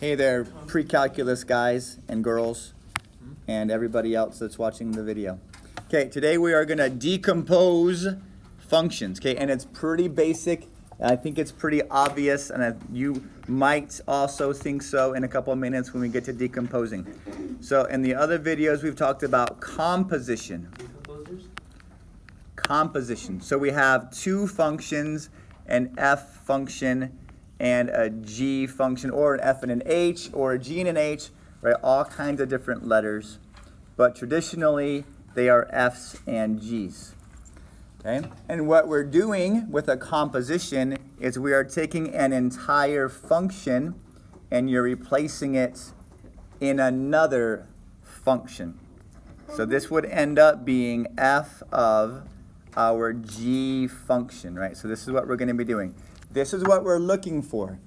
Hey there, pre-calculus guys and girls and everybody else that's watching the video. Okay, today we are going to decompose functions, okay, and it's pretty basic. I think it's pretty obvious, and you might also think so in a couple of minutes when we get to decomposing. So in the other videos, we've talked about composition. Composition. So we have two functions, an f function and a g function, or an f and an h, or a g and an h, right? All kinds of different letters. But traditionally, they are f's and g's. Okay? And what we're doing with a composition is we are taking an entire function and you're replacing it in another function. So this would end up being f of our g function, right? So this is what we're going to be doing. This is what we're looking for.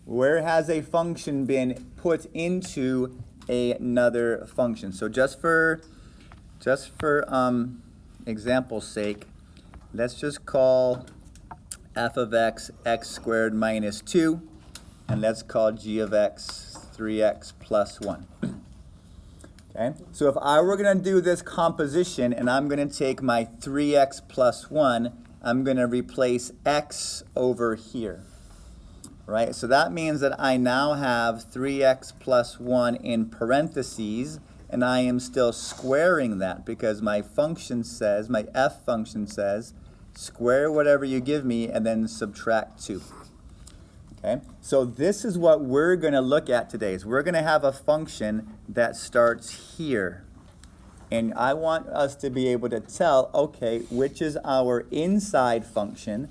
Where has a function been put into another function? So just for example's sake, let's just call f of x x squared minus 2, and let's call g of x 3x plus 1. Okay? So if I were going to do this composition and I'm going to take my 3x plus 1, I'm going to replace x over here. Right? So that means that I now have 3x plus 1 in parentheses, and I am still squaring that because my function says, my f function says, square whatever you give me and then subtract 2. Okay? So this is what we're going to look at today. Is we're going to have a function that starts here. And I want us to be able to tell, okay, which is our inside function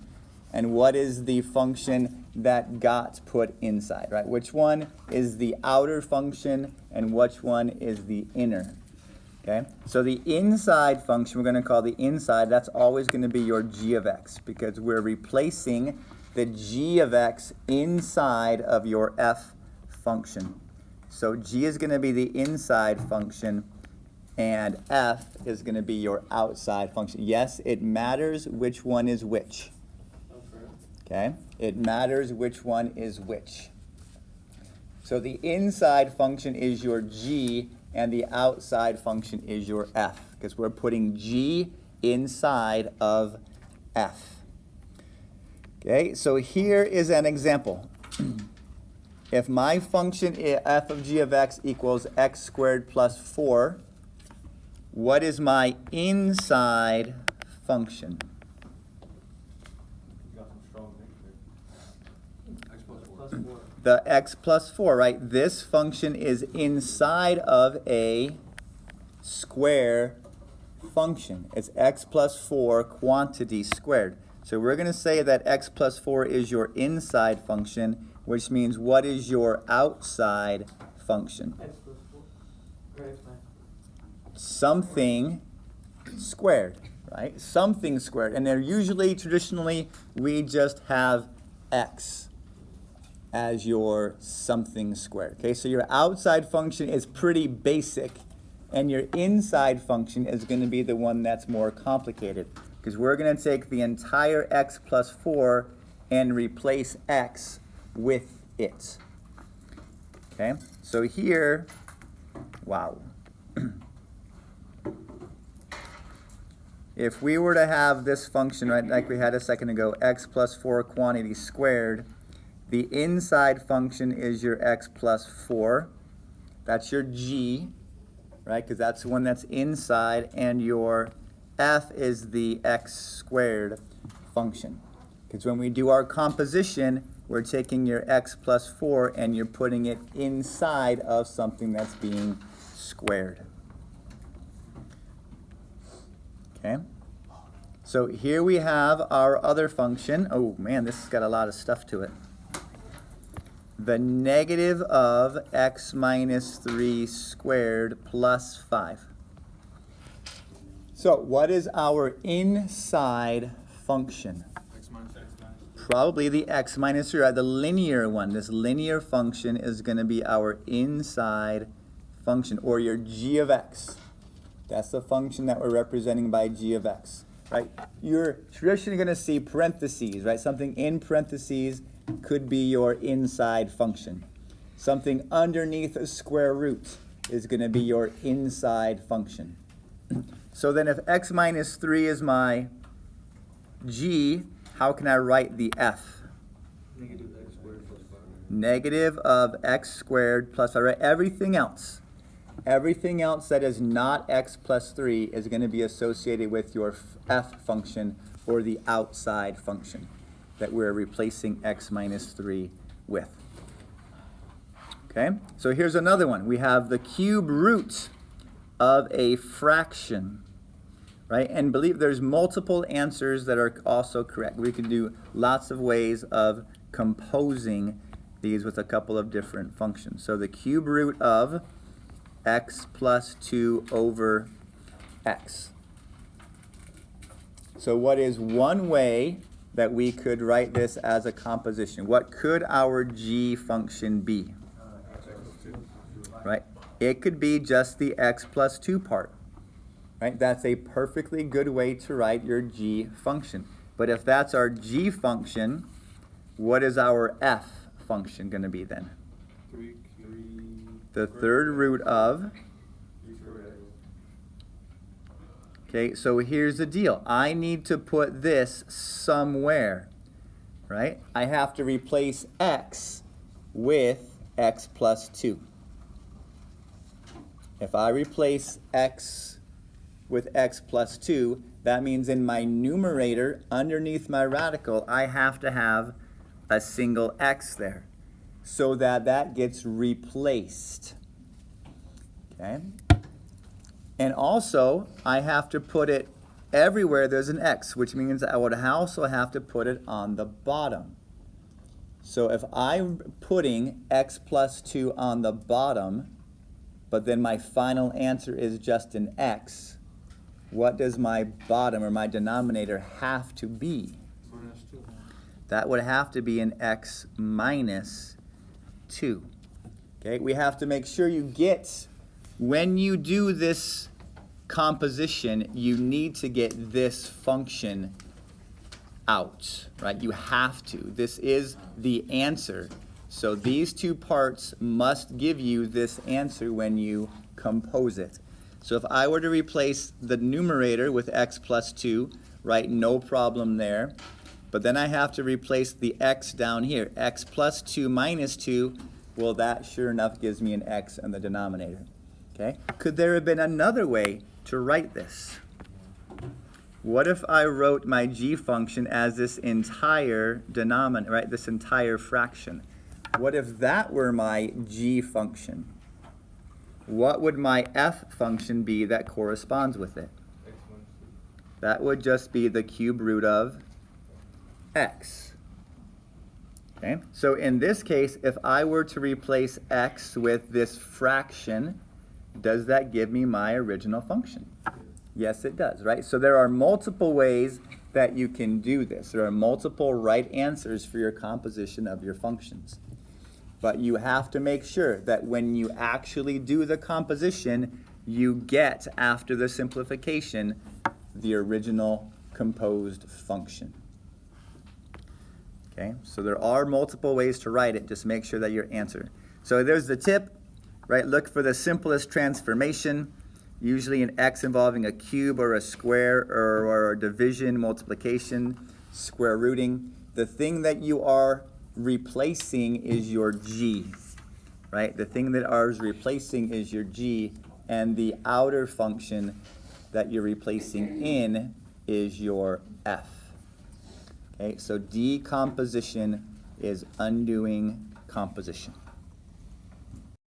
and what is the function that got put inside, right? Which one is the outer function and which one is the inner, okay? So the inside function, we're going to call the inside, that's always going to be your g of x because we're replacing the g of x inside of your f function. So g is going to be the inside function and f is going to be your outside function. Yes, it matters which one is which. Okay? It matters which one is which. So the inside function is your g and the outside function is your f because we're putting g inside of f. Okay, so here is an example. If my function f of g of x equals x squared plus 4, what is my inside function? The x plus 4, right? This function is inside of a square function. It's x plus 4 quantity squared. So we're going to say that x plus 4 is your inside function, which means what is your outside function? X plus 4. Something squared, right? Something squared. And they're usually, traditionally, we just have x as your something squared. Okay, so your outside function is pretty basic, and your inside function is going to be the one that's more complicated, because we're going to take the entire x plus 4 and replace x with it. Okay, so here, wow. If we were to have this function, right, like we had a second ago, x plus 4 quantity squared, the inside function is your x plus 4. That's your g, right, because that's the one that's inside, and your f is the x squared function. Because when we do our composition, we're taking your x plus 4 and you're putting it inside of something that's being squared. Okay? So here we have our other function. Oh man, this has got a lot of stuff to it. The negative of x minus 3 squared plus 5. So what is our inside function? X minus x minus. Probably the x minus 3, the linear one. This linear function is going to be our inside function, or your g of x. That's the function that we're representing by g of x, right? You're traditionally going to see parentheses, right? Something in parentheses could be your inside function. Something underneath a square root is going to be your inside function. So then if x minus 3 is my g, how can I write the f? Negative x squared plus 5. Negative of x squared plus 5, right? Everything else that is not x plus 3 is going to be associated with your f function, or the outside function that we're replacing x minus 3 with. Okay, so here's another one. We have the cube root of a fraction, right? And believe there's multiple answers that are also correct. We can do lots of ways of composing these with a couple of different functions. So the cube root of x plus 2 over x. So what is one way that we could write this as a composition? What could our g function be? Right? It could be just the x plus 2 part. Right? That's a perfectly good way to write your g function. But if that's our g function, what is our f function going to be then? The third root of. Okay, so here's the deal. I need to put this somewhere, right? I have to replace x with x plus 2. If I replace x with x plus 2, that means in my numerator, underneath my radical, I have to have a single x there, so that gets replaced. Okay? And also, I have to put it everywhere there's an x, which means I would also have to put it on the bottom. So if I'm putting x plus 2 on the bottom, but then my final answer is just an x, what does my bottom or my denominator have to be? Minus 2. That would have to be an x minus 2. Okay, we have to make sure you get, when you do this composition, you need to get this function out, right? You have to. This is the answer. So these two parts must give you this answer when you compose it. So if I were to replace the numerator with x plus 2, right, no problem there. But then I have to replace the x down here. X plus 2 minus 2, well, that sure enough gives me an x in the denominator. Okay? Could there have been another way to write this? What if I wrote my g function as this entire denominator, right, this entire fraction? What if that were my g function? What would my f function be that corresponds with it? X minus 2. That would just be the cube root of x. Okay, so in this case, if I were to replace x with this fraction, does that give me my original function? Yes, it does, right? So there are multiple ways that you can do this. There are multiple right answers for your composition of your functions. But you have to make sure that when you actually do the composition, you get, after the simplification, the original composed function. Okay, so there are multiple ways to write it. Just make sure that your answer. So there's the tip, right? Look for the simplest transformation, usually an x involving a cube or a square or a division, multiplication, square rooting. The thing that you are replacing is your g, right? The thing that is replacing is your g, and the outer function that you're replacing in is your f. Okay, so decomposition is undoing composition.